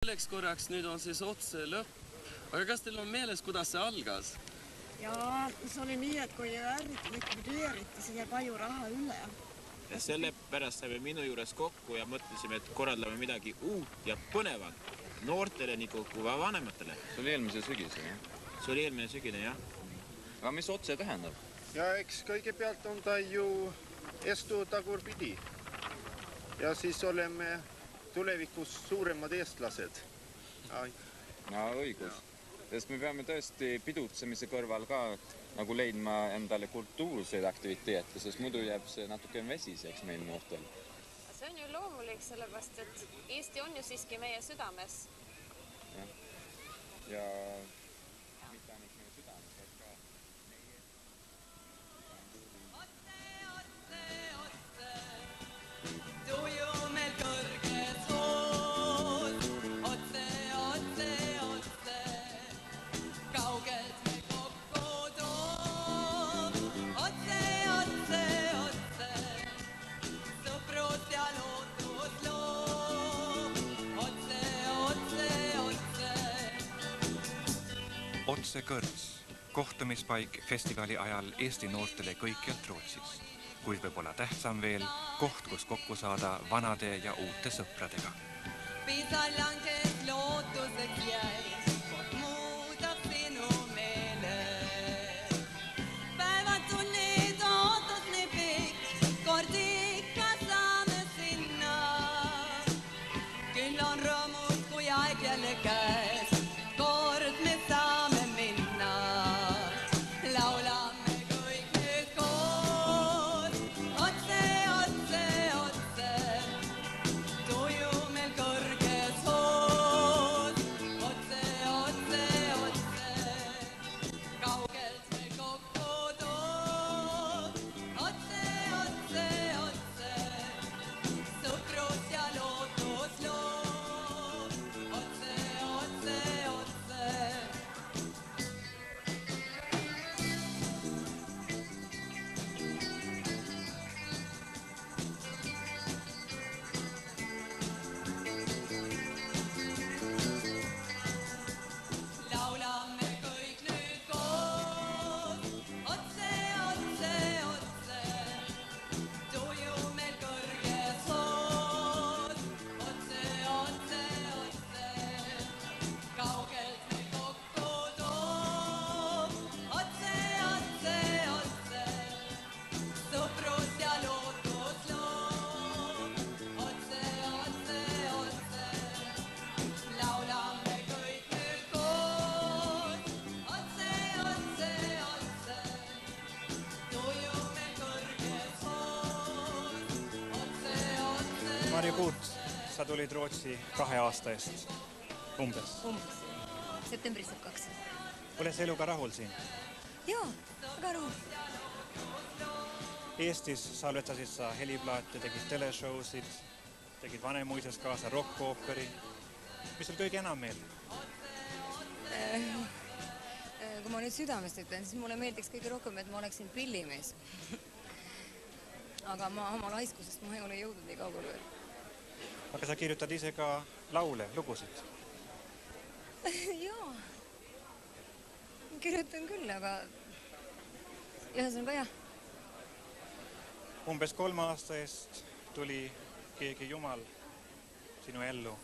Selleks korraks nüüd on siis otse lõpp. Aga kas teil on meeles, kuidas see algas? Jaa, see oli nii, et kui ärrit likvideeriti, siis jäi palju raha üle. Ja sellepärast saime minu juures kokku ja mõtlesime, et korraldame midagi uut ja põnevat noortele nii kui vanematele. See oli eelmise sügise, jah? See oli eelmine sügine, jah. Aga mis otse tähendab? Ja eks kõigepealt on ta ju estu tagurpidi. Ja siis oleme tulevikus suuremad eestlased. No õigus. Sest me peame tõesti pidutsemise kõrval ka nagu leidma endale kultuurseid aktiviteete, sest muidu jääb see natuke vesiseks meil noortel. See on ju loomulik, sellepärast, et Eesti on ju siiski meie südames. Ja mitte ainult meie südames, vaid ka meie... Tuju meil kõrges hoos, otse, kaugelt me kokku toob, otse, sõprus ja lootus loob, otse. Otse Kõrs, kohtumispaik festivali ajal Eesti noortele kõikjalt Rootsis. Kuid võib-olla tähtsam veel, koht, kus kokku saada vanade ja uute sõpradega. Pisar langes lootuseks jäi, muudab sinu meele. Päevad tunnid, ootus nii pikk, kord ikka saame sinna. Küll on rõõmud, kui aeg jälle käes, kord me saame minna. Laulame kõik nüüd koos, otse, tuju meil kõrges hoos, otse, kaugelt me kokku toob, otse, sõprus ja lootus loob, otse. Laulame kõik nüüd koos, otse, tuju meil kõrges hoos, otse, kaugelt me kokku toob, otse, sõprus ja lootus loob, otse, laulame kõik nüüd koos, otse, tuju meil kõrges hoos, otse. Marju Kuut, sa tulid Rootsi 2 aasta eest, umbes. Septembris saab 2. Oled sa eluga rahul siin? Jaa, väga rahul. Eestis salvetasid sa heliplaate, tegid teleshowsid, tegid Vanemuises kaasa rock-ooperi. Mis sul kõige enam meeldib? Kui ma nüüd südamest ütlen, siis mulle meeldiks kõige rohkem, et ma oleksin pillimees. Aga ma oma laiskusest ma ei ole jõudnud nii kaugele veel. Aga sa kirjutad ise ka laule, lugusid? Jaa, kirjutan küll, aga ühesõnaga jah. Umbes 3 aasta eest tuli keegi jumal sinu ellu,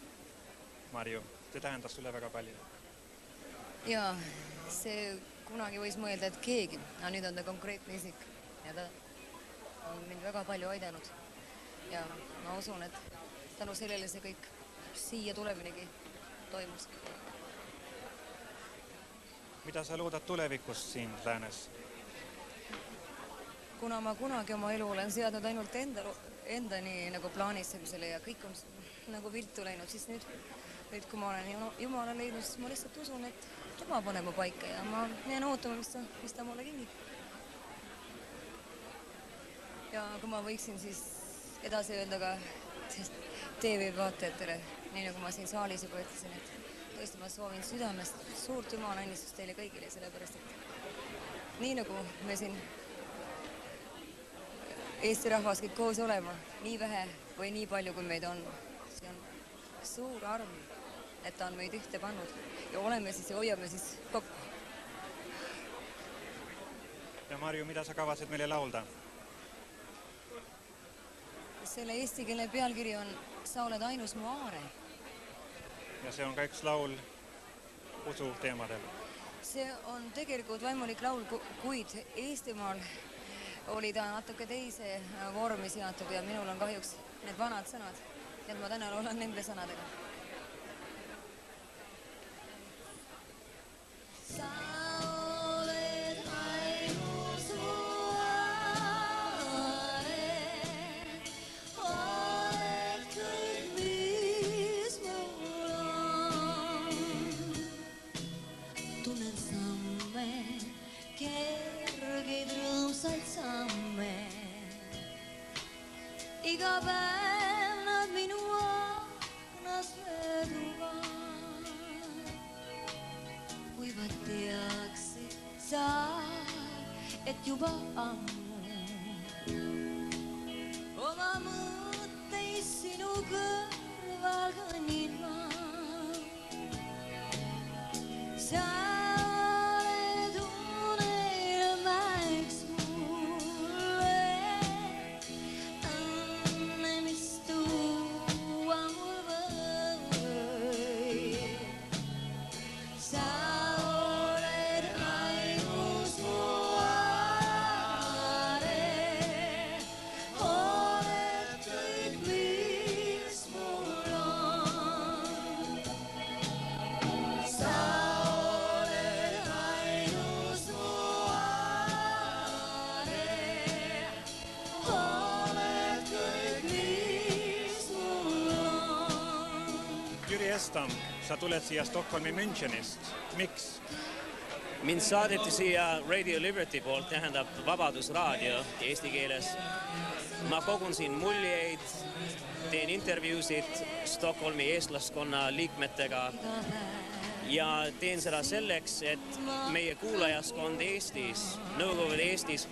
Marju. See tähendas sulle väga palju. Jaa, see kunagi võis mõelda, et keegi, aga nüüd on ta konkreetne isik ja ta on mind väga palju aidanud. Ja ma usun, et tänu sellele see kõik siia tuleminegi toimus. Mida sa loodad tulevikust siin Läänes? Kuna ma kunagi oma elu olen seadnud ainult endani nagu plaanistamisele ja kõik on nagu viltu läinud, siis nüüd kui ma olen Jumala leidnud, siis ma lihtsalt usun, et tema paneb mu paika ja ma jään ootama, mis ta mulle kingib. Ja kui ma võiksin siis edasi öelda ka TV-vaatajatele, nii nagu ma siin saalis juba ütlesin, et tõesti ma soovin südamest suurt Jumala õnnistust teile kõigile, sellepärast et nii nagu me siin Eesti rahvas kõik koos olema, nii vähe või nii palju, kui meid on. See on suur arm et ta on meid ühte pannud ja oleme siis ja hoiame siis kokku. Ja Marju, mida sa kavatsed meile laulda? Selle eesti keele pealkiri on Sa oled ainus mu aare. Ja see on ka üks laul usu teemadel. See on tegelikult vaimulik laul, kuid Eestimaal oli ta natuke teise vormi seatud ja minul on kahjuks need vanad sõnad. Ja ma täna olen nende sõnadega. Sa oled ainus mu aare, oled kõik, mis mul on. Tunnen samme, kergeid rõõmsaid samme. Iga päev nad minu aknas mööduvad. Kuivad teaksid sa, et juba ammu oma mõtteid sinu kõrval kõnnin ma. Sa oled unelmaks mulle, õnne, mis tuua mul võib. Sa oled ainus mu aare, oled kõik, mis mul on. Sa oled ainus mu aare, oled kõik, mis mul on. Jüri Estam, sa tuled siia Stockholmi Münchenist. Miks? Mind saadeti siia Radio Liberty poolt, tähendab Vabadusraadio eesti keeles. Ma kogun siin muljeid, teen intervjuusid Stockholmi eestlaskonna liikmetega ja teen seda selleks, et meie kuulajaskond Eestis, Nõukogude Eestis,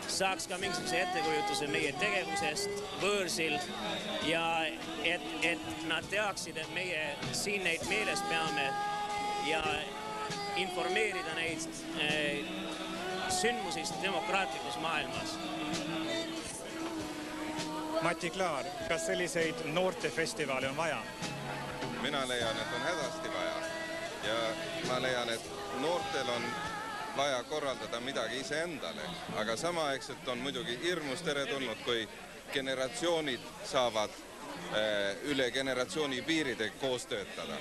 saaks ka mingisuguse ettekujutuse meie tegevusest võõrsil ja et nad teaksid, et meie siin neid meeles peame ja informeerida neid sündmusist demokraatlikus maailmas. Mati Klaar, kas selliseid noortefestivaale on vaja? Mina leian, et on hädasti vaja ja ma leian, et noortel on vaja korraldada midagi iseendale, aga samaaegselt on muidugi hirmus teretulnud, kui generatsioonid saavad üle generatsiooni piiride koos töötada.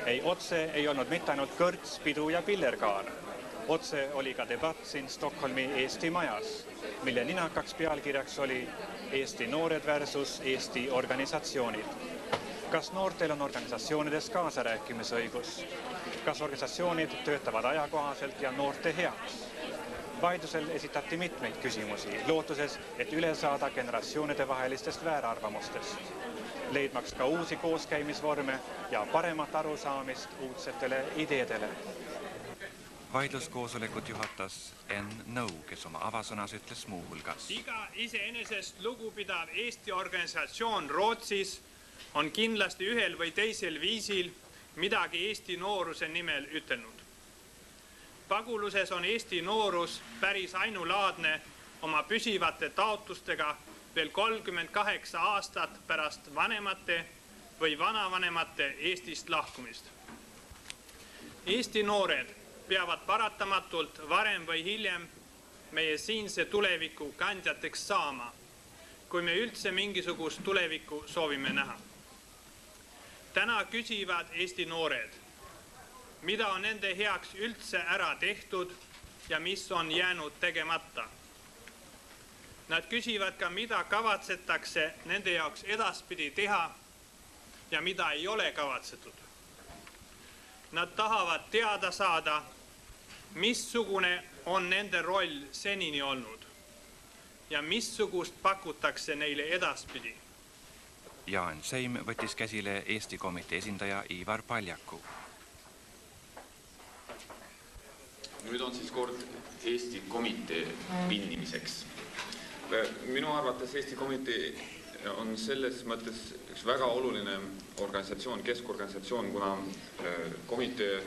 Ei, otse ei olnud mitte ainult kõrts, pidu ja pillerkaar. Otse oli ka debatt siin Stockholmi Eesti majas, mille ninakaks pealkirjaks oli Eesti noored versus Eesti organisatsioonid. Kas noortel on organisatsioonides kaasarääkimisõigus? Kas organisatsioonid töötavad ajakohaselt ja noorte heaks? Vaidlusel esitati mitmeid küsimusi, lootuses, et üle saada generatsioonide vahelistest väärarvamustest, leidmaks ka uusi kooskäimisvorme ja paremat arusaamist uudsetele ideedele. Vaidluskoosolekut juhatas Enn Nõu, kes oma avasõnas ütles muu hulgas. Iga iseenesest lugupidav Eesti organisatsioon Rootsis on kindlasti ühel või teisel viisil midagi Eesti nooruse nimel ütelnud. Paguluses on Eesti noorus päris ainulaadne oma püsivate taotlustega veel 38 aastat pärast vanemate või vanavanemate Eestist lahkumist. Eesti noored peavad paratamatult varem või hiljem meie siinse tuleviku kandjateks saama, kui me üldse mingisugust tulevikku soovime näha. Täna küsivad Eesti noored, mida on nende heaks üldse ära tehtud ja mis on jäänud tegemata. Nad küsivad ka, mida kavatsetakse nende jaoks edaspidi teha ja mida ei ole kavatsetud. Nad tahavad teada saada, missugune on nende roll senini olnud ja missugust pakutakse neile edaspidi? Jaan Seim võttis käsile Eesti komitee esindaja Ivar Paljaku. Nüüd on siis kord Eesti komitee pinnimiseks. Minu arvates Eesti komitee on selles mõttes üks väga oluline organisatsioon, keskorganisatsioon, kuna komitee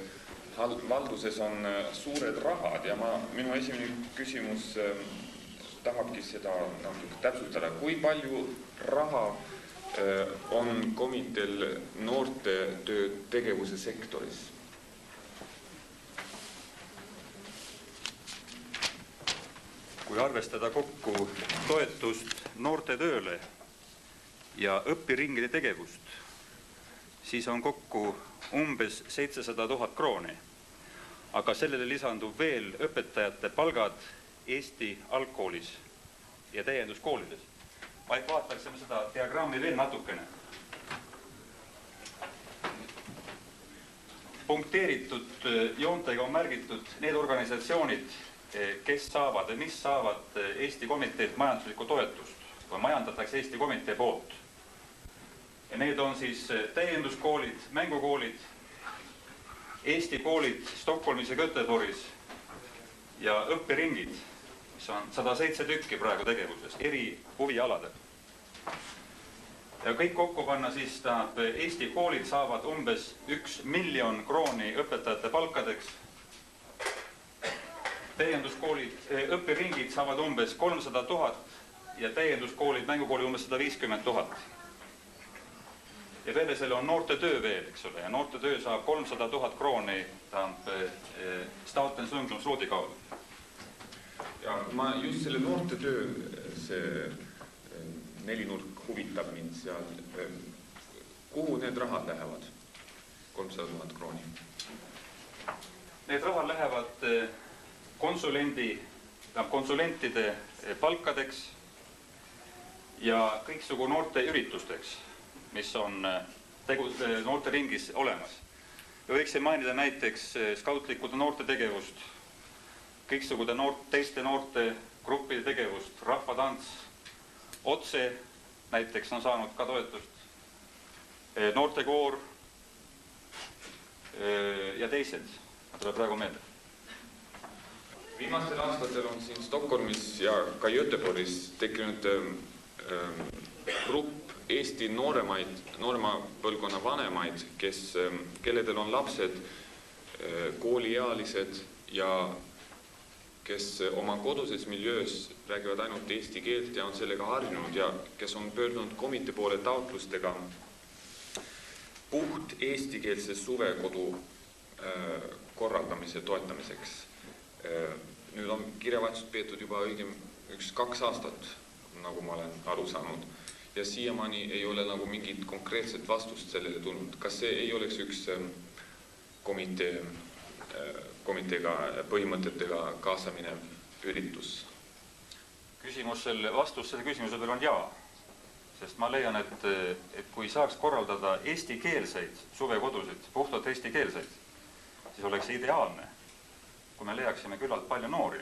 valduses on suured rahad ja minu esimene küsimus tahakki seda täpsustada. Kui palju raha on komiteel noorte töö tegevuse sektoris? Kui arvestada kokku toetust noorte tööle ja õpiringide tegevust, siis on kokku umbes 700 000 krooni. Aga sellele lisandub veel õpetajate palgad Eesti algkoolis ja täienduskoolides. Vaid vaataksime seda diagrammi veel natukene. Punkteeritud joontega on märgitud need organisatsioonid, kes saavad ja mis saavad Eesti komiteed majanduslikku toetust, kui majandatakse Eesti komitee poolt. Ja need on siis täienduskoolid, mängukoolid, Eesti koolid Stockholmis ja Göteborgis ja õpperingid, mis on 107 tükki praegu tegevuses, eri huvialadel. Ja kõik kokku panna siis Eesti koolid saavad umbes 1 miljon krooni õpetajate palkadeks. Täienduskoolid, õpperingid saavad umbes 300 000 ja täienduskoolid, mängukooli umbes 150 000. Ja peale selle on noorte töö veel, eks ole, ja noorte töö saab 300 000 krooni Staten Sundlunds kaudu. Ja ma just selle noorte töö, see nelinurk huvitab mind seal. Kuhu need rahad lähevad? 300 000 krooni. Need rahad lähevad konsulentide palkadeks ja kõiksugu noorte üritusteks, mis on noorte ringis olemas. Võiksin mainida näiteks skautlikkude noorte tegevust, kõiksugude teiste noorte gruppide tegevust, rahvatants, otse näiteks on saanud ka toetust, noortekoor ja teised, tuleb praegu meelde. Viimastel aastatel on siin Stockholmis ja ka Göteborgis tekkinud grupp Eesti noorema põlvkonna vanemaid, kelledel on lapsed kooliealised ja kes oma koduses miljöös räägivad ainult eesti keelt ja on sellega harjunud ja kes on pöördunud komitee poole taotlustega puht eestikeelse suvekodu korraldamise toetamiseks. Nüüd on kirjavahetust peetud juba õigem 1-2 aastat, nagu ma olen aru saanud. Ja siiamaani ei ole nagu mingit konkreetset vastust sellele tulnud. Kas see ei oleks üks komiteega põhimõtetega kaasaminev üritus? Vastus selle küsimuse peal on jaa. Sest ma leian, et kui saaks korraldada eestikeelseid suvekodusid, puhtalt eestikeelseid, siis oleks see ideaalne, kui me leiaksime küllalt palju noori.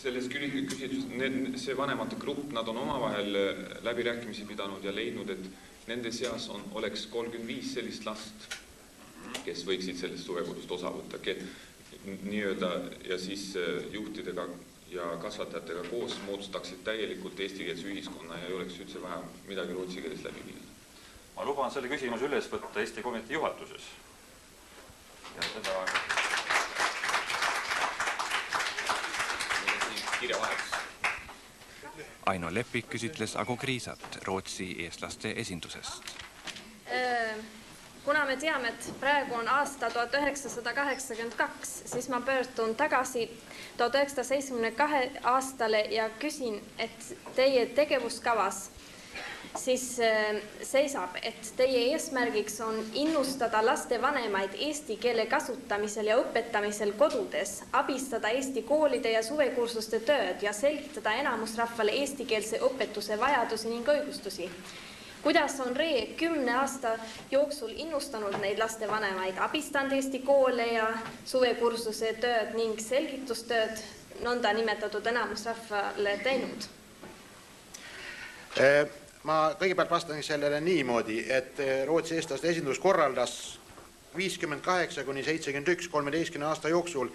Selles küsimus, see vanemate grupp, nad on omavahel läbirääkimisi pidanud ja leidnud, et nende seas oleks 35 sellist last, kes võiksid sellest suvekodust osa võtta. Ja siis juhtidega ja kasvatajatega koos moodustaksid täielikult eestikeelse ühiskonna ja ei oleks üldse vaja midagi rootsi keeles läbi viia. Ma luban selle küsimuse üles võtta Eesti komitee juhatuses. Ja seda... Aino Leppik küsitles Ago Kriisat Rootsi eestlaste esindusest. Kuna me teame, et praegu on aasta 1982, siis ma pöördun tagasi 1972 aastale ja küsin, et teie tegevuskavas siis seisab, et teie eesmärgiks on innustada laste vanemaid eesti keele kasutamisel ja õpetamisel kodudes, abistada Eesti koolide ja suvekursuste tööd ja selgitada enamusrahvale eestikeelse õpetuse vajadusi ning õigustusi. Kuidas on Ree 10 aasta jooksul innustanud neid lastevanemaid, abistanud Eesti koole ja suvekursuse tööd ning selgitustööd nõnda nimetatud enamusrahvale teinud? Ma kõigepealt vastan sellele niimoodi, et Rootsi eestlaste esindus korraldas 58–71 13 aasta jooksul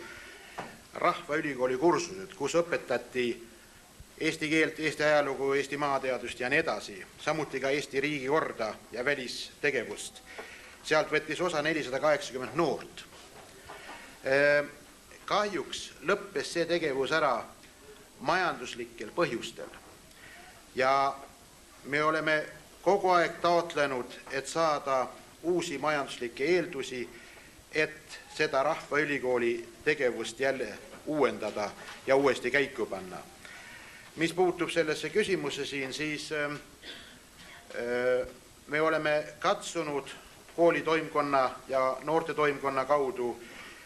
rahvaülikooli kursused, kus õpetati eesti keelt, Eesti ajalugu, Eesti maateadust ja nii edasi, samuti ka Eesti riigikorda ja välistegevust. Sealt võttis osa 480 noort. Kahjuks lõppes see tegevus ära majanduslikel põhjustel ja me oleme kogu aeg taotlenud, et saada uusi majanduslikke eeldusi, et seda rahvaülikooli tegevust jälle uuendada ja uuesti käiku panna. Mis puutub sellesse küsimuse siin, siis me oleme katsunud koolitoimkonna ja noortetoimkonna kaudu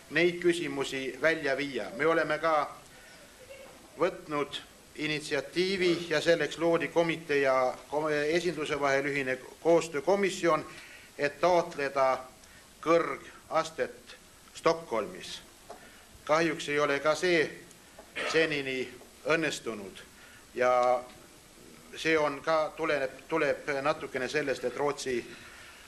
neid küsimusi välja viia. Me oleme ka võtnud initsiatiivi ja selleks loodi komitee ja esinduse vahel ühine koostöökomisjon, et taotleda kõrgastet Stockholmis. Kahjuks ei ole ka see senini õnnestunud ja see on ka tuleb natukene sellest, et Rootsi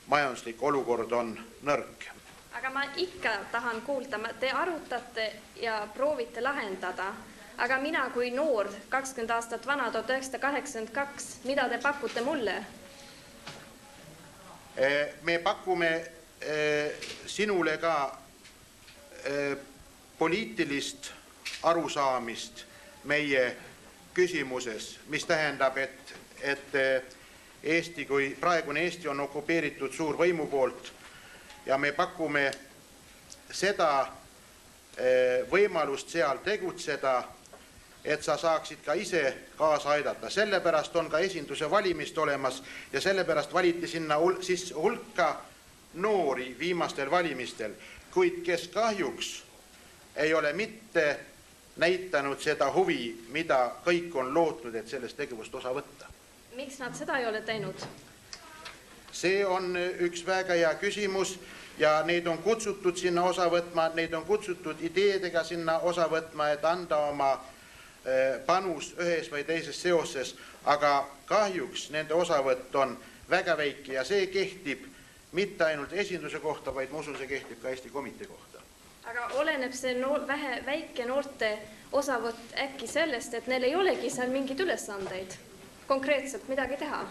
majanduslik olukord on nõrk. Aga ma ikka tahan kuulda, te arutate ja proovite lahendada, aga mina kui noor, 20 aastat vana, 1982, mida te pakute mulle? Me pakume sinule ka poliitilist arusaamist meie küsimuses, mis tähendab, et Eesti, kui praegune Eesti on okupeeritud suurvõimu poolt ja me pakume seda võimalust seal tegutseda, et sa saaksid ka ise kaasa aidata. Sellepärast on ka esinduse valimist olemas ja sellepärast valiti sinna hulka noori viimastel valimistel, kuid kes kahjuks ei ole mitte näitanud seda huvi, mida kõik on lootnud, et sellest tegevust osa võtta. Miks nad seda ei ole teinud? See on üks väga hea küsimus ja neid on kutsutud sinna osa võtma, neid on kutsutud ideedega sinna osa võtma, et anda oma panus ühes või teises seoses, aga kahjuks nende osavõtt on väga väike ja see kehtib mitte ainult esinduse kohta, vaid ma usun, see kehtib ka Eesti komitee kohta. Aga oleneb see väike noorte osavõtt äkki sellest, et neil ei olegi seal mingid ülesandeid? Konkreetselt midagi teha?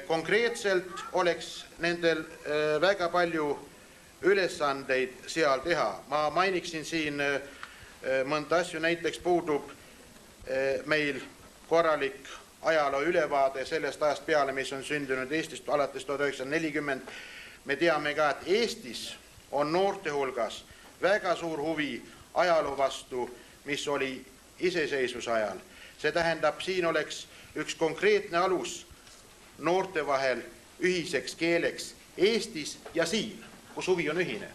Konkreetselt oleks nendel väga palju ülesandeid seal teha. Ma mainiksin siin mõnda asju, näiteks puudub meil korralik ajaloo ülevaade sellest ajast peale, mis on sündinud Eestist alates 1940. Me teame ka, et Eestis on noorte hulgas väga suur huvi ajaloo vastu, mis oli iseseisvuse ajal. See tähendab, siin oleks üks konkreetne alus noorte vahel ühiseks keeleks Eestis ja siin, kus huvi on ühine.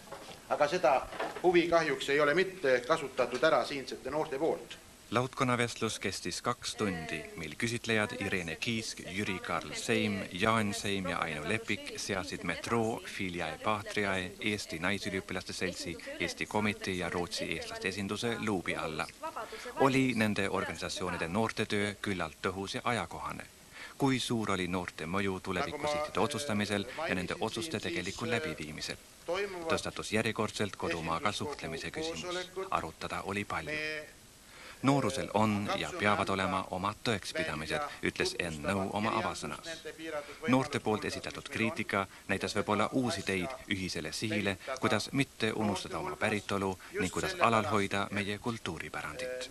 Aga seda huvi kahjuks ei ole mitte kasutatud ära siinsete noorte poolt. Lautkonnavestlus kestis 2 tundi, mil küsitlejad Irene Kiisk, Jüri Karl Seim, Jaan Seim ja Aino Lepik seasid Metroo, Filiae Patriae, Eesti Naisüliõpilaste Seltsi, Eesti Komitee ja Rootsi eestlaste esinduse luubi alla. Oli nende organisatsioonide noortetöö küllalt tõhus ja ajakohane. Kui suur oli noorte mõju tulevikusihide otsustamisel ja nende otsuste tegelikul läbiviimisel? Tõstatus järjekordselt kodumaaga suhtlemise küsimus. Arutada oli palju. Noorusel on ja peavad olema omad tõekspidamised, ütles Enn Nõu oma avasõnas. Noorte poolt esitatud kriitika näitas võib-olla uusi teid ühisele sihile, kuidas mitte unustada oma päritolu ning kuidas alal hoida meie kultuuripärandit.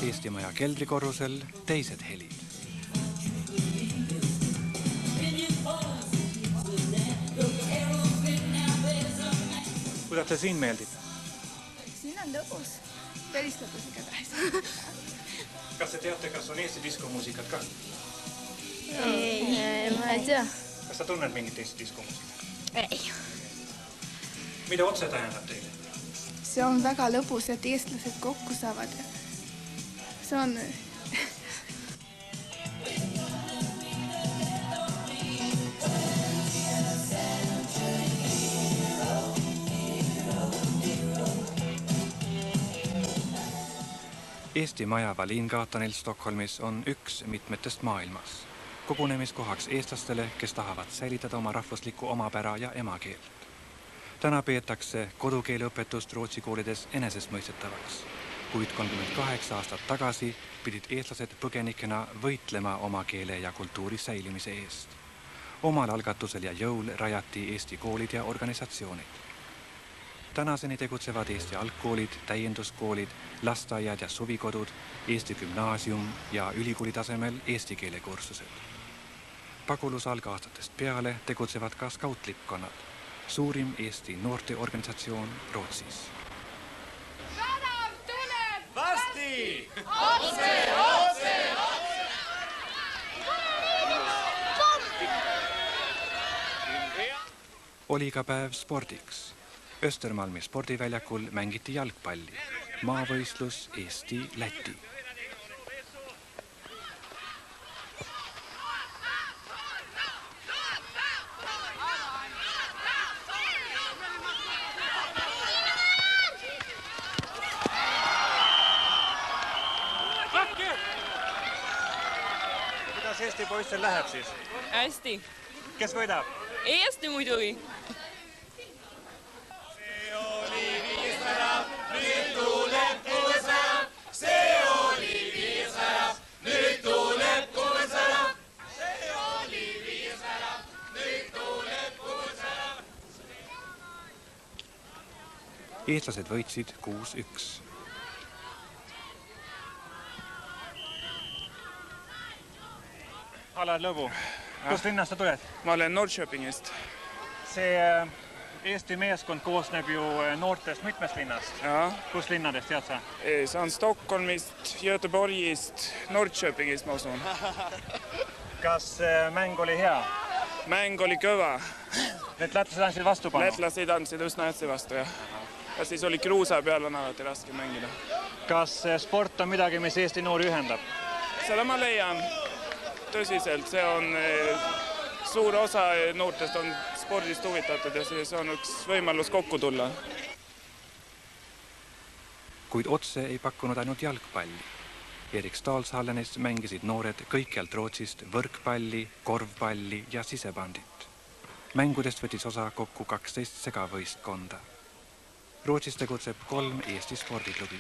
Eesti Maja keldrikorrusel teised helid. Kuidas te siin meeldib? Siin on lõbus. Päris lõbus igatahes. Kas te teate, kas on Eesti diskomuusikat ka? Ei, ma ei tea. Kas sa tunned mingit Eesti diskomuusikat? Ei. Mida otse tähendab teile? see on väga lõbus, et eestlased kokku saavad. See on... Eesti Maja Wallingaatonil Stockholmis on üks mitmetest maailmas. Kogunemiskohaks eestlastele, kes tahavad säilitada oma rahvuslikku omapära ja emakeelt. Täna peetakse kodukeeleõpetust Rootsi koolides enesestmõistetavaks, kuid 38 aastat tagasi pidid eestlased põgenikena võitlema oma keele ja kultuuri säilimise eest. Omal algatusel ja jõul rajati Eesti koolid ja organisatsioonid. Tänaseni tegutsevad Eesti algkoolid, täienduskoolid, lasteaiad ja suvikodud, Eesti gümnaasium ja ülikooli tasemel eesti keele kursused. Paguluse algaastatest peale tegutsevad ka skautlipkonnad, suurim Eesti noorteorganisatsioon Rootsis. Värav tuleb! Varsti! Otse, otse, Oli ka päev spordiks. Östermalmi spordiväljakul mängiti jalgpalli. Maavõistlus Eesti-Läti. Kuidas Eesti poistel läheb siis? Hästi. Kes võidab? Eesti muidugi. Eestlased võitsid 6-1. Alar Lõbu, kust linnast sa tuled? Ma olen Norrköpingist. See Eesti meeskond koosneb ju noortest mitmest linnast. Ja. Kus linnadest tead sa? See on Stockholmist, Göteborgist, Norrköpingist, ma usun. Kas mäng oli hea? Mäng oli kõva. Need lätlased andsid vastupanu? Lätlased andsid üsna hästi vastu, jah. Ja siis oli kruusa peal, on alati raske mängida. Kas sport on midagi, mis Eesti noori ühendab? Seda ma leian tõsiselt. See on suur osa noortest on spordist huvitatud ja see on üks võimalus kokku tulla. Kuid otse ei pakkunud ainult jalgpalli. Erik Stalshallenis mängisid noored kõikjalt Rootsist võrkpalli, korvpalli ja sisebandit. Mängudest võttis osa kokku 12 segavõistkonda. Rootsis tegutseb 3 Eesti spordiklubi.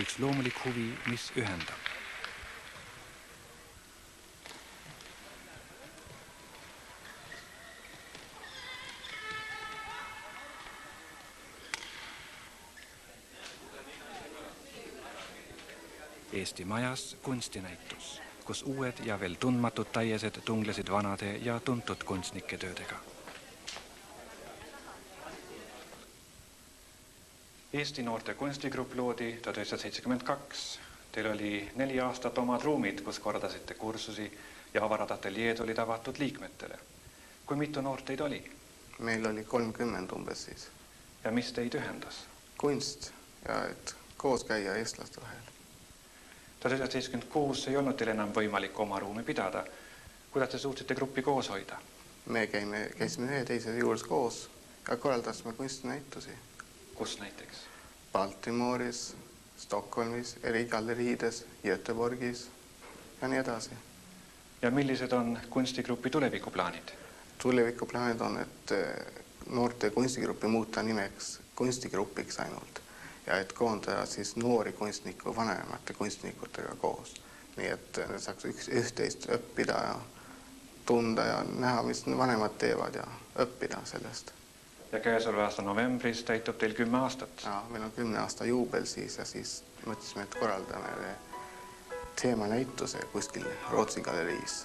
Üks loomulik huvi, mis ühendab. Eesti Majas kunstinäitus, kus uued ja veel tundmatud täiesed tunglesid vanade ja tuntud kunstnike töödega. Eesti noorte kunstigrupp loodi 1972. Teil oli 4 aastat omad ruumid, kus korraldasite kursusi ja avarad ateljeed olid avatud liikmetele. Kui mitu noort teid oli? Meil oli 30 umbes siis. Ja mis teid ühendas? Kunst ja et koos käia eestlaste vahel. 1976 ei olnud teil enam võimalik oma ruumi pidada. Kuidas te suutsite gruppi koos hoida? Me käisime ühe teise juures koos ja korraldasime kunstinäitusi. Kus näiteks? Baltimoris, Stockholmis, eri galleriides, Göteborgis ja nii edasi. Ja millised on kunstigrupi tulevikuplaanid? Tulevikuplaanid on, et noorte kunstigruppi muuta nimeks kunstigrupiks ainult ja et koondada siis noori kunstniku vanemate kunstnikutega koos. Nii et saaks üht-teist õppida ja tunda ja näha, mis vanemad teevad ja õppida sellest. Ja käesoleva aasta novembris täitub teil 10 aastat. Ja, meil on 10 aasta juubel siis ja siis mõtlesime, et korraldame teemanäituse kuskil Rootsi galleriis.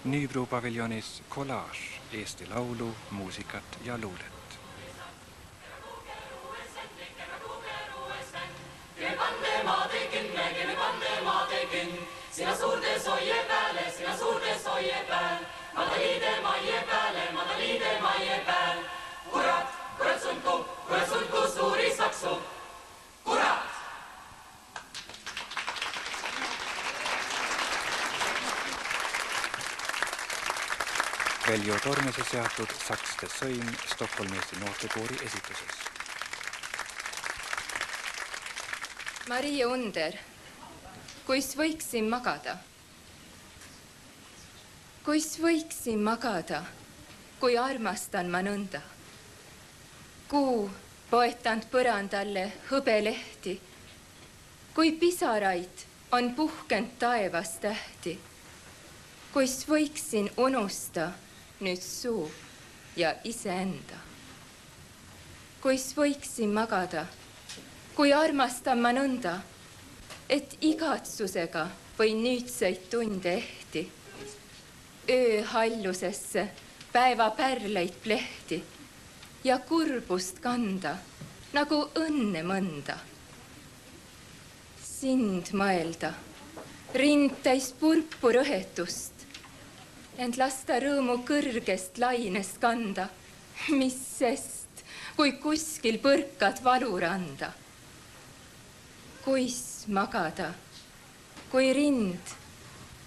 Nybro paviljonis Collage, Eesti laulu, muusikat ja luulet. Sina suurde soie pääle, sina suurde soie pääl. Madaliide maie pääle, madaliide maie pääl. Kurat sulku suuri saksu. Kurat! Veljo Tormese seatud Sakste sõim Stockholmi Eesti noortekoori esituses. Maria Under, kuis võiksin magada? Kuis võiksin magada, kui armastan ma nõnda? Kuu poetanud põrandalle hõbelehti, kui pisaraid on puhkend taevas tähti, kuis võiksin unusta nüüd suu ja iseenda. Kuis võiksin magada, kui armastan ma nõnda, et igatsusega võin nüüdseid tunde ehti, öö hallusesse päeva pärleid plehti ja kurbust kanda nagu õnne mõnda. Sind mõelda, rind täis purpurõhetust, ent lasta rõõmu kõrgest lainest kanda, mis sest, kui kuskil põrkad valuranda. Kuis magada, kui rind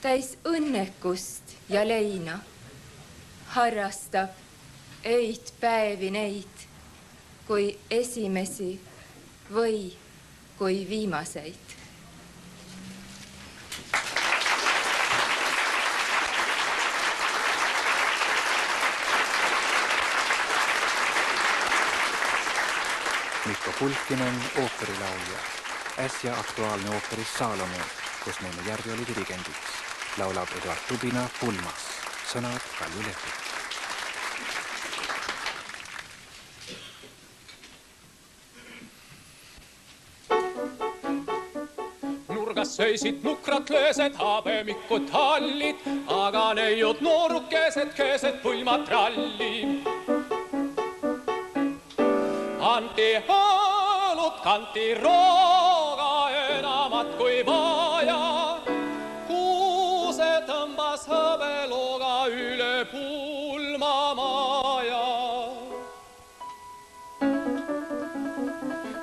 täis õnnekust ja leina harrastab öid päevi neid, kui esimesi või kui viimaseid. Mikko Pulkkinen, ooperilaulja. Äsja aktuaalne ooperis Salome, kus Neeme Järvi oli dirigendiks. Laulab Eduard Tubina Pulmas. Sõnad Kalju Lepik. Nurgas söisid nukrat löösed, habemikut hallid, aga neiud noorukesed keset pulmat ralli. Anti hõõlut, kanti rooga enamat kui vaja. Kuuse tõmbas hõbelooga üle pulmamaja.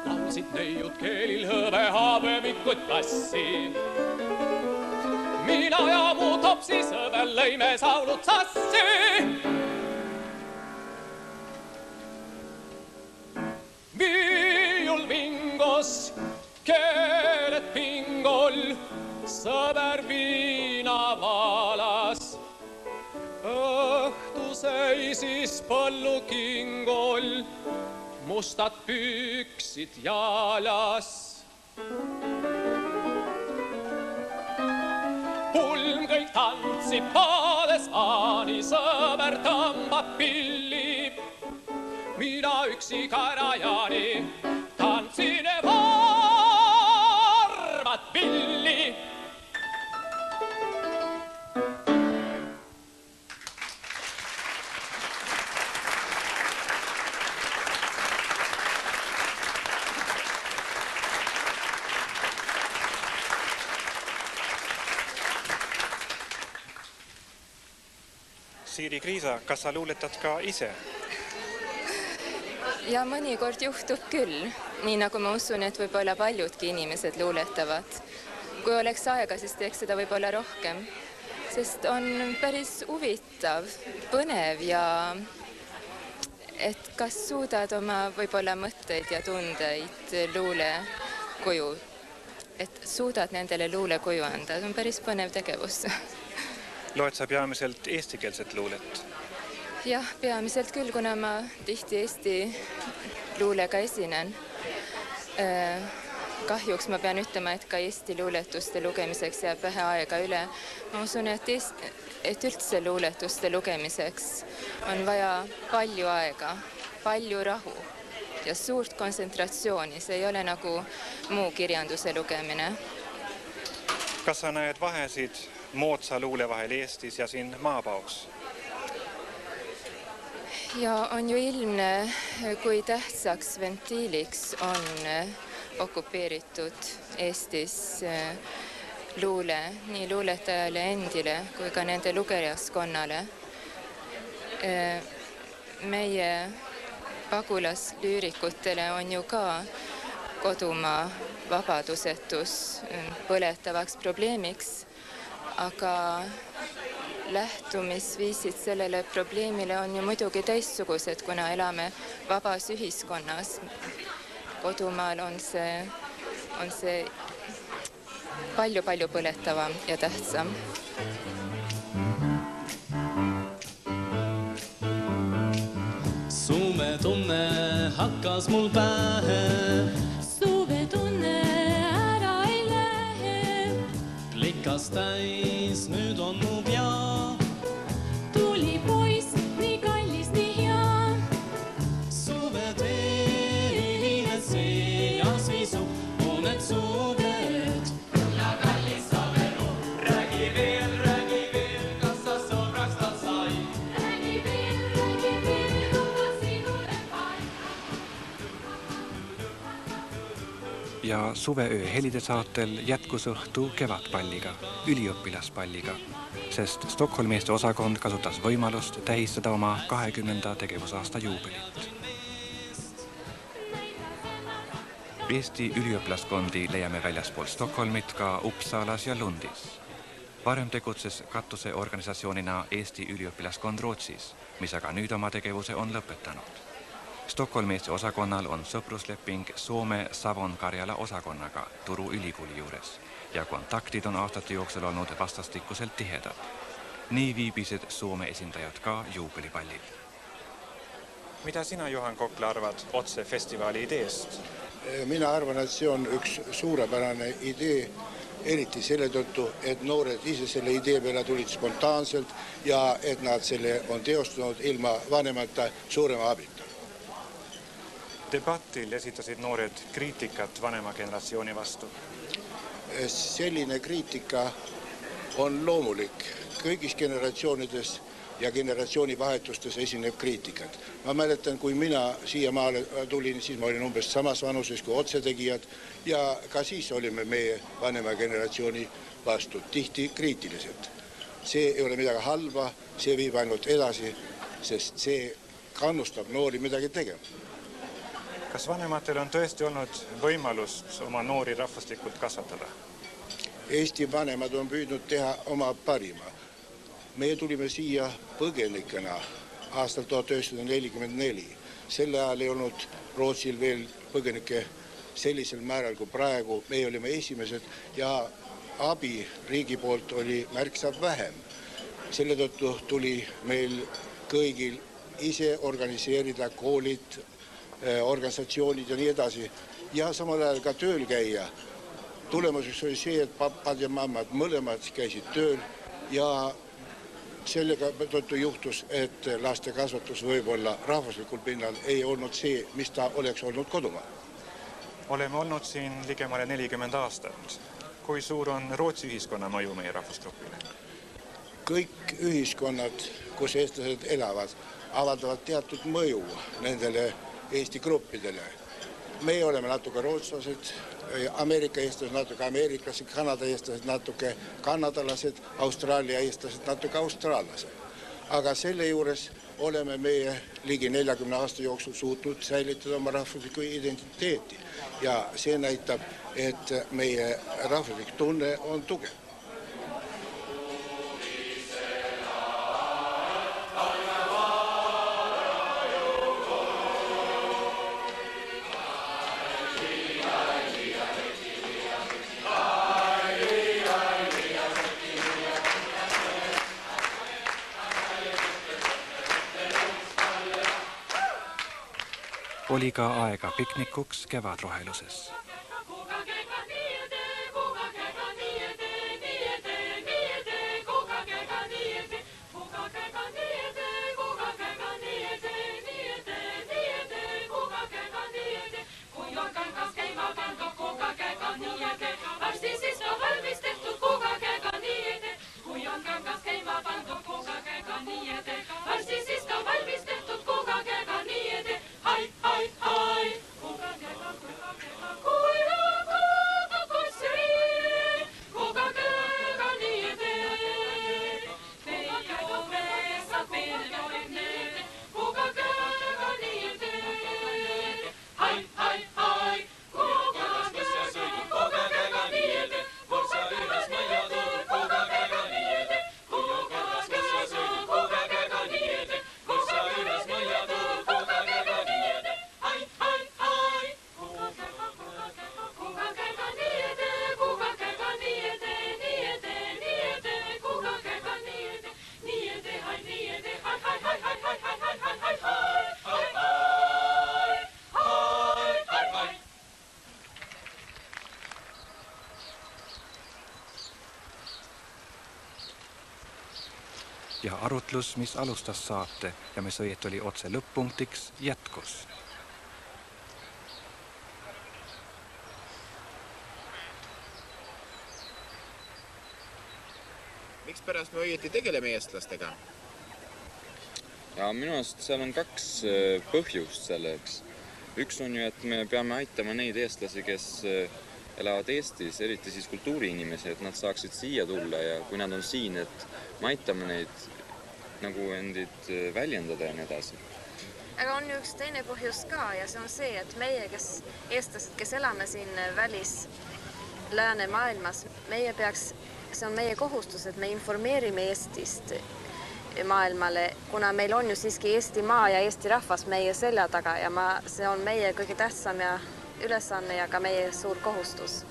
Laulsid neiud keelil hõbe habemikut kassi. Mina ja mu topsi sõbel lõime saulud sassi. Viiul vingos, keeled pingol, sõber viina valas. Õhtu seisis põllukingol, mustad püksid jalas. Pulm kõik tantsib paades maani, sõber tõmbab pilli. Mina üksi Karajani tantsin varmat pilli. Siiri Kriisa, kas sa luuletad ka ise? Ja mõnikord juhtub küll, nii nagu ma usun, et võib-olla paljudki inimesed luuletavad. Kui oleks aega, siis teeks seda võib-olla rohkem, sest on päris huvitav, põnev ja et kas suudad oma võib-olla mõtteid ja tundeid luulekuju, et suudad nendele luulekuju anda, see on päris põnev tegevus. Loed sa peamiselt eestikeelset luulet? Jah, peamiselt küll, kuna ma tihti eesti luulega esinen. Kahjuks ma pean ütlema, et ka eesti luuletuste lugemiseks jääb vähe aega üle. Ma usun, et üldse luuletuste lugemiseks on vaja palju aega, palju rahu ja suurt kontsentratsiooni. See ei ole nagu muu kirjanduse lugemine. Kas sa näed vahesid moodsa luule vahel Eestis ja siin maapaoks? Ja on ju ilmne, kui tähtsaks ventiiliks on okupeeritud Eestis luule, nii luuletajale endile kui ka nende lugejaskonnale. Meie pagulaslüürikutele on ju ka kodumaa vabadusetus põletavaks probleemiks, aga lähtumisviisid sellele probleemile on ju muidugi teistsugused, kuna elame vabas ühiskonnas. Kodumaal on see palju põletavam ja tähtsam. Suvetunne hakkas mul pähe. Suvetunne ära ei lähe. Klikas täis, nüüd on mu pea. Tuli poiss, nii kallis, nii hea. Suveteine seas visub, monet suved. Ja kallis Savelu, räägi veel, kas sa sõbraks ta sai. Räägi veel, kas sinule vaid. Ja suveöö helide saatel jätkus õhtu kevadpalliga, üliõpilaspalliga, sest Stockholmi Eesti osakond kasutas võimalust tähistada oma 20. tegevusaasta juubelit. Eesti üliõpilaskondi leiame väljaspool Stockholmit ka Uppsalas ja Lundis. Varem tegutses katuseorganisatsioonina Eesti üliõpilaskond Rootsis, mis aga nüüd oma tegevuse on lõpetanud. Stockholmi Eesti osakonnal on sõprusleping Soome Savon-Karjala osakonnaga Turu ülikooli juures ja kontaktid on aastate jooksul olnud vastastikuselt tihedad. Nii viibisid Soome esindajad ka juubelipallil. Mida sina, Johan Kokla, arvad otse festivali ideest? Mina arvan, et see on üks suurepärane idee, eriti selle tõttu, et noored ise selle idee peale tulid spontaanselt ja et nad selle on teostanud ilma vanemata suurema abita. Debatil esitasid noored kriitikat vanema generatsiooni vastu. Selline kriitika on loomulik. Kõigis generatsioonides ja generatsioonivahetustes esineb kriitikat. Ma mäletan, kui mina siia maale tulin, siis ma olin umbes samas vanuses kui otsetegijad ja ka siis olime meie vanema generatsiooni vastu tihti kriitilised. See ei ole midagi halba, see viib ainult edasi, sest see kannustab noori midagi tegema. Kas vanematel on tõesti olnud võimalust oma noori rahvuslikult kasvatada? Eesti vanemad on püüdnud teha oma parima. Meie tulime siia põgenikena aastal 1944. Selle ajal ei olnud Rootsil veel põgenike sellisel määral kui praegu. Meie olime esimesed ja abi riigi poolt oli märksa vähem. Selle tõttu tuli meil kõigil ise organiseerida koolid, organisatsioonid ja nii edasi ja samal ajal ka tööl käia. Tulemuseks oli see, et papad ja mammad mõlemad käisid tööl ja sellega tõttu juhtus, et laste kasvatus võib-olla rahvuslikul pinnal ei olnud see, mis ta oleks olnud kodumaal. Oleme olnud siin ligemale 40 aastat. Kui suur on Rootsi ühiskonna mõju meie rahvusgrupile? Kõik ühiskonnad, kus eestlased elavad, avaldavad teatud mõju nendele Eesti gruppidele. Meie oleme natuke rootslased, Ameerika eestlased natuke ameeriklased, Kanada eestlased natuke kanadalased, Austraalia eestlased natuke austraallased. Aga selle juures oleme meie ligi 40 aasta jooksul suutnud säilitada oma rahvuslikku identiteeti ja see näitab, et meie rahvuslik tunne on tugev. Oli ka aega piknikuks kevadroheluses. ja arutlus, mis alustas saate ja mis õieti oli otse lõpp-punktiks, jätkus. Miks pärast me õieti tegeleme eestlastega? Ja minu arust seal on kaks põhjust selleks. Üks on ju, et me peame aitama neid eestlasi, kes elavad Eestis, eriti siis kultuuriinimesi, et nad saaksid siia tulla ja kui nad on siin, et me aitame neid nagu endid väljendada ja nii edasi. Aga on ju üks teine põhjus ka ja see on see, et meie, kes eestlased, kes elame siin läänemaailmas, see on meie kohustus, et me informeerime Eestist maailmale, kuna meil on ju siiski Eesti maa ja Eesti rahvas meie selja taga ja see on meie kõige tähtsam ja ülesanne ja ka meie suur kohustus.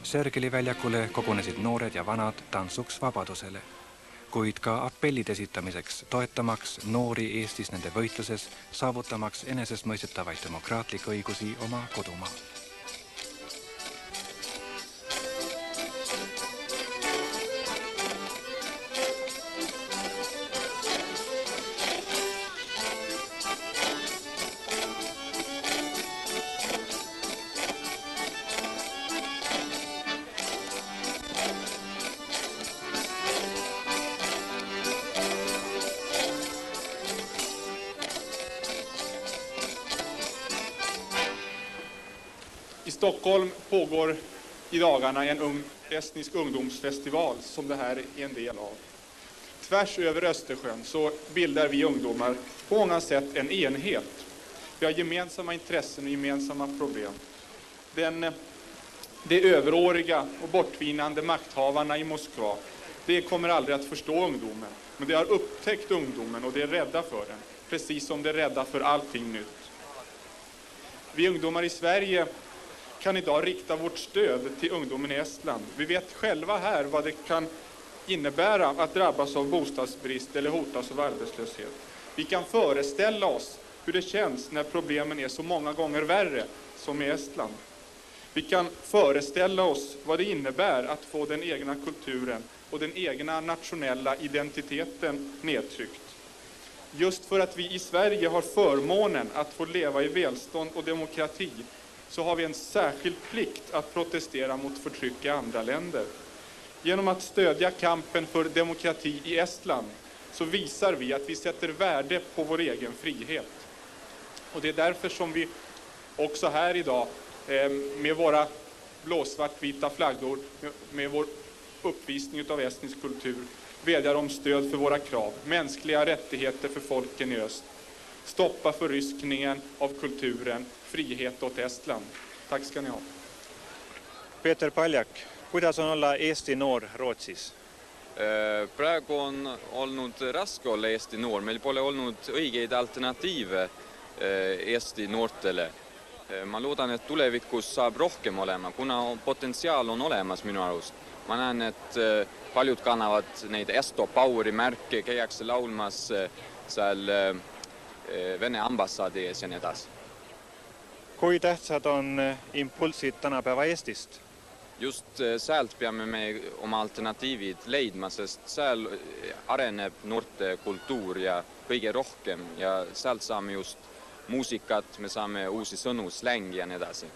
Sergeli väljakule kogunesid noored ja vanad tantsuks vabadusele, kuid ka appellid esitamiseks, toetamaks noori Eestis nende võitluses, saavutamaks enesestmõistetavaid demokraatlikke õigusi oma kodumaa. I Stockholm pågår i dagarna en estnisk ungdomsfestival som det här är en del av. Tvärs över Östersjön så bildar vi ungdomar på många sätt en enhet. Vi har gemensamma intressen och gemensamma problem. De överåriga och bortvinande makthavarna i Moskva, det kommer aldrig att förstå ungdomen. Men de har upptäckt ungdomen och de är rädda för den. Precis som de är rädda för allting nytt. Vi ungdomar i Sverige kan idag rikta vårt stöd till ungdomen i Estland. Vi vet själva här vad det kan innebära att drabbas av bostadsbrist eller hotas av arbetslöshet. Vi kan föreställa oss hur det känns när problemen är så många gånger värre som i Estland. Vi kan föreställa oss vad det innebär att få den egna kulturen och den egna nationella identiteten nedtryckt. Just för att vi i Sverige har förmånen att få leva i välstånd och demokrati så har vi en särskild plikt att protestera mot förtryck i andra länder. Genom att stödja kampen för demokrati i Estland så visar vi att vi sätter värde på vår egen frihet. Och det är därför som vi också här idag med våra blåsvartvita flaggor, med vår uppvisning av estnisk kultur, vädjar om stöd för våra krav. Mänskliga rättigheter för folken i öst. Stoppa förryskningen av kulturen, frihet åt Estland. Tack ska ni ha. Peeter Paljak, kuidas on olla Eesti noor Rootsis? Praegu on olnud raske olla Eesti noor. Meil pole olnud õigeid alternatiive Eesti noortele. Ma loodan, et tulevikus saab rohkem olema, kuna potentsiaal on olemas minu arust. Ma näen, et paljud kannavad neid Esto Poweri märke, käiakse laulmas seal Vene ambassadi ees ja nii edasi. Kui tähtsad on impulsid tänapäeva Eestist? Just sealt peame me oma alternatiivid leidma, sest seal areneb noorte kultuur ja kõige rohkem ja sealt saame just muusikat, me saame uusi sõnu, slängi ja nii edasi.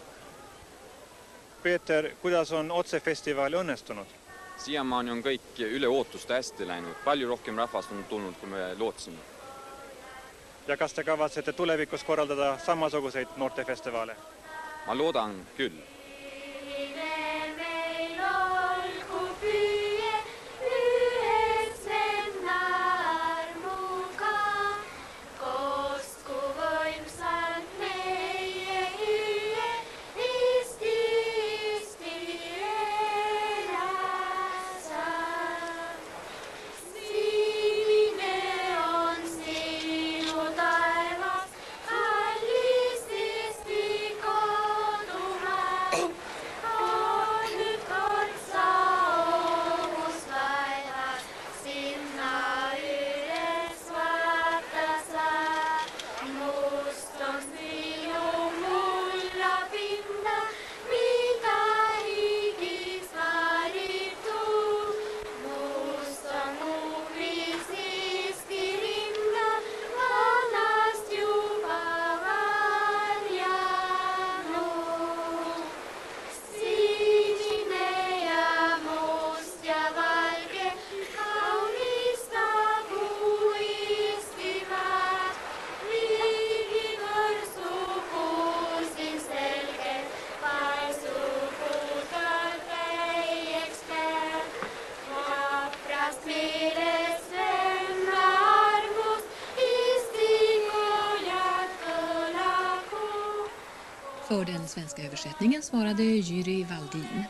Peeter, kuidas on otsefestival õnnestunud? Siiamaani on kõik üle ootuste hästi läinud. Palju rohkem rahvast on tulnud, kui me lootsime. Ja kas te kavatsete tulevikus korraldada samasuguseid noortefestivaale? Ma loodan küll. För den svenska översättningen svarade Jyri Valdin.